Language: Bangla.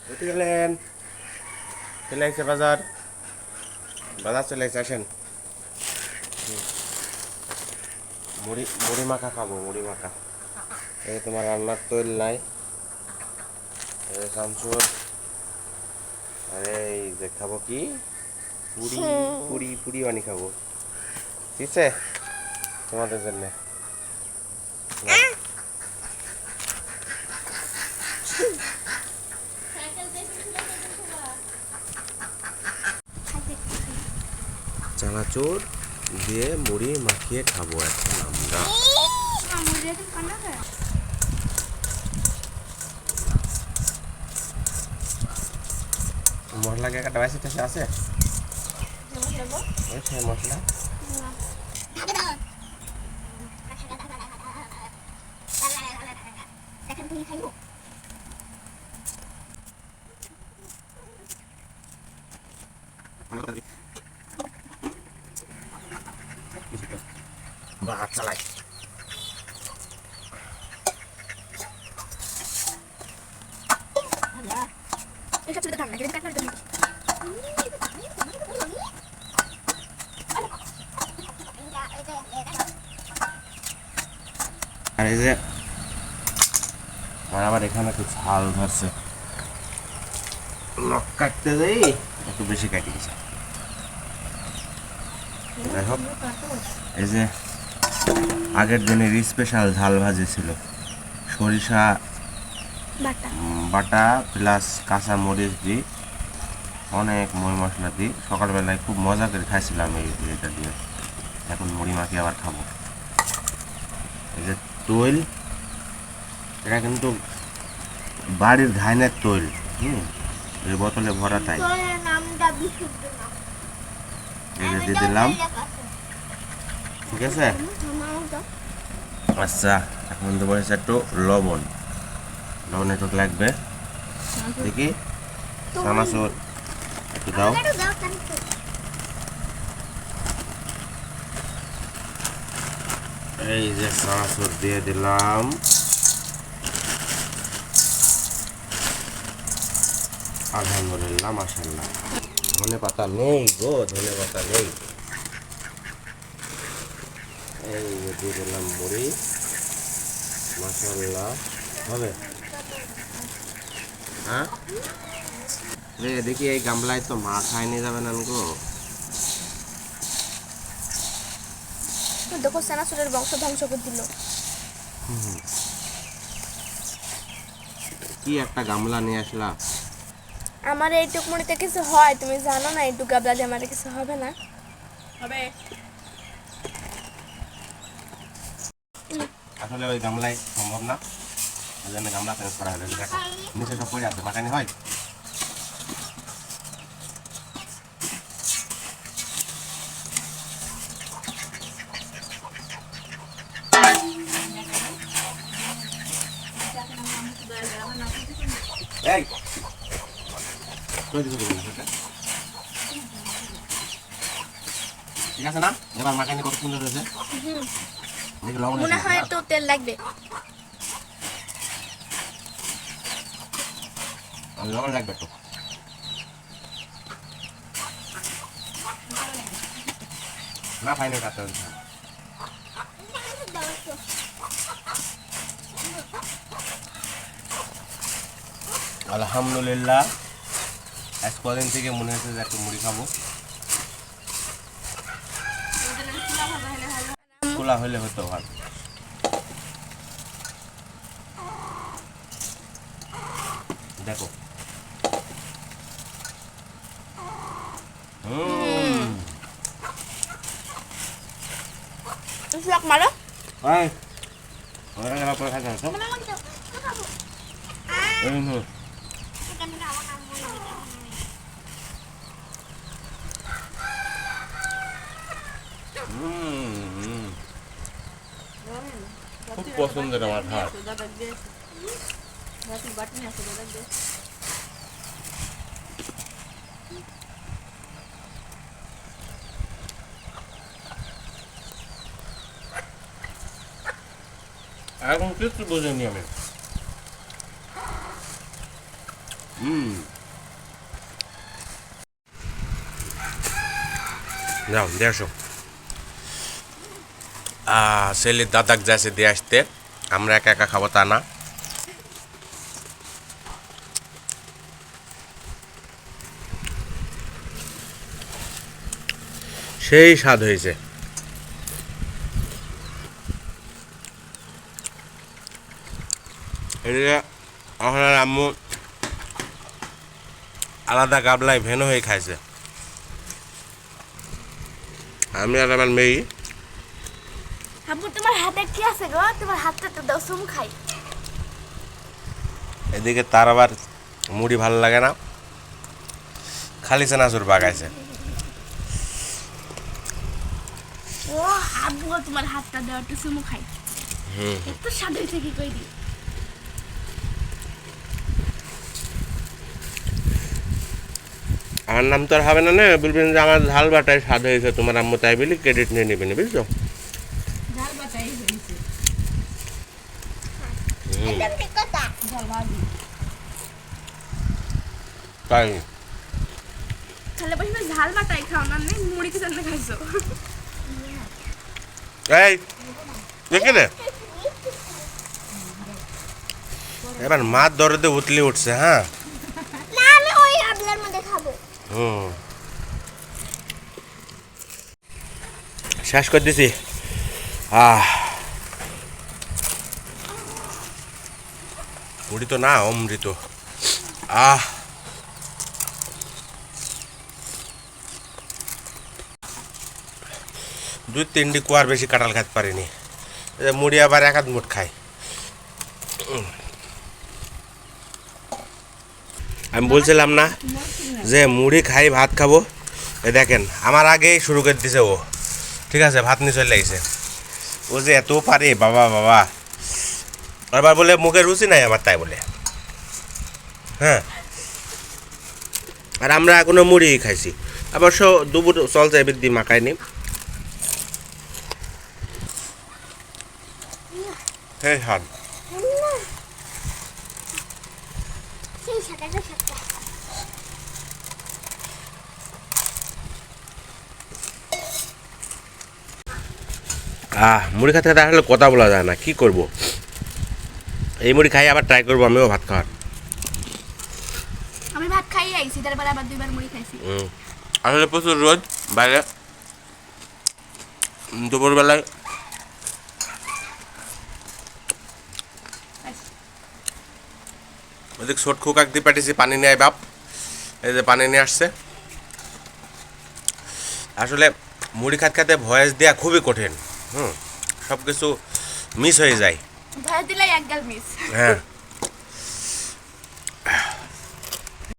কোথায় গেলেন? চলে আসছে বাজার, বাজার চলে আসছে, আসেন। মুড়ি মুড়ি মাখা খাবো, মুড়ি মাখা। এই তোমার রান্নার তৈল নাই, এই শামসুর। আরে এই যে খাবো কি, পুরি পুরি পুরি বানি খাবো, ঠিক আছে তোমাদের জন্য। চানাচুর দিয়ে মুড়ি মাখিয়ে খাবো এখন আমরা। মশলা কে কাটা বাইসে টেসে আছে, ওই সেই মশলা। বাহ চালাই আর এই যে আমার আবার এখানে একটু ঝাল ধরছে, নখ কাটতে যাই একটু বেশি কাটি গেছে। যাই হোক, এই যে আগের দিনের স্পেশাল ঝাল ভাজি ছিল, সরিষা বাটা প্লাস কাঁচা মরিচ দিই, অনেক মই মশলা দিই। সকালবেলায় খুব মজা করে খাইছিলাম এটা দিয়ে। এখন মুড়ি মাখিয়ে আবার খাবো। এই যে তৈল, এটা কিন্তু বাড়ির ধানের তৈল, এই বোতলে ভরা, তাই এই যে দিয়ে দিলাম, ঠিক আছে। আচ্ছা, এখন দেবো একটু লবণ, লবণ একটু লাগবে, দেখি চানাচুর একটু দাও। এই যে চানাচুর দিয়ে দিলাম, আলহামদুলিল্লাহ মাশাআল্লাহ। ধনে পাতা নেই গো, ধনে পাতা নেই। এই যে দিয়ে দিলাম মুড়ি, মাশাআল্লাহ হবে। হ্যাঁ রে, দেখি এই গামলায় তো মাছ খাইনি যাবে না গো। দেখো চানাচুরের বংশ ধ্বংস করে দিল। কি একটা গামলা নিয়ে আসলা। আমার এইটুক মনিতে কিছু হয়, তুমি জানো না, এইটুক গাবলা দিয়ে আমার কিছু হবে না। হবে আসলে ওই গামলায় সম্ভব না, ওই জন্য গামলা চেঞ্জ করা হলো। দেখো নিচে সব পড়ে আছে, মাখানি হয়। এই ঠিক আছে না, এবার মাখানি কত সুন্দর হয়েছে। মনে হয় একটু তেল লাগবে। লবণ লাগবে তো, না ফাইনাল কাটতে হবে। আলহামদুলিল্লাহ, আজ কদিন থেকে মনে হচ্ছে যে একটু মুড়ি খাবো। খোলা হলে হতো ভালো। দেখো মারো খুব পছন্দের আমার ভাত। এখন কিছু বুঝিনি আমি, যাও দিয়ে আসো। ছেলের দাদাক যাচ্ছে দিয়ে আসতে, আমরা একা একা খাবো তা না। সেই স্বাদ হয়েছে। এদিকে আমার আম্মু আলাদা গাবলায় ভেনো হয়ে খাইছে। আমি আর আমার মেয়ে আব্বু তোমার হাতে কি আছে গো? তোমার হাতটা তো দাও, চুমু খাই। এদিকে তার আবার মুড়ি ভালো লাগে না, খালি চানাচুর বাগাইছে। ও আব্বু তোমার হাতটা দাও, একটু চুমু খাই। একটু স্বাদ হয়েছে কি কই দি। আমার নাম তো আর হবে না, না বলবেন যে আমার ঝাল বাটায় স্বাদ হয়েছে, তোমার আম্মু তাই বলি ক্রেডিট নিয়ে নেবেন, বুঝছো? ঝাল বাটাই হয়েছে। একদম ঠিক কথা। ঝাল ভাজি। তাই তাহলে বসে ঝাল বাটাই খাও না, নেই মুড়ি কি জন্য খাইছো? এই দেখে রে, এবার মাছ দরদে উতলে উঠছে। হ্যাঁ, না আমি ওই গাবলার মধ্যে খাবো। শেষ করে দিছি। মুড়ি তো না অমৃত। দুই তিনটি কুয়ার বেশি কাঁঠাল খাইতে পারিনি। এই যে মুড়ি আবার এক আধ মুঠ খাই। আমি বলছিলাম না যে মুড়ি খাই ভাত খাবো, এ দেখেন আমার আগেই শুরু করে দিছে ও। ঠিক আছে, ভাত নিয়ে চলে লাগছে। ও যে এত পারে, বাবা বাবা। আবার বলে মুখে রুচি নাই আমার, তাই বলে। হ্যাঁ, আর আমরা এখনো মুড়ি খাইছি, অবশ্য দুপুর চলছে বৃদ্ধি মাখায়নি। হ্যাঁ হ্যাঁ, সেই সাটাটা সাটা। মুড়ি খাতে খাতে আসলে কথা বলা যায় না, কি করব। এই মুড়ি খাই আবার ট্রাই করবো আমিও ভাত খাওয়ার। আমি ভাত খাইয়ে আইছি, তারপর আবার দুইবার মুড়ি খাইছি। আসলে প্রচুর রোদ বাইরে, দুপুরবেলায় ওদিক ছোট খোকাক দিয়ে পাঠিয়েছি পানি নেয় বাপ, এই যে পানি নিয়ে আসছে। আসলে মুড়ি খাত খাতে ভয়েস দেওয়া খুবই কঠিন। সব কিছু মিস হয়ে যায়। ভয় দিলাই এক গাল মিস। হ্যাঁ,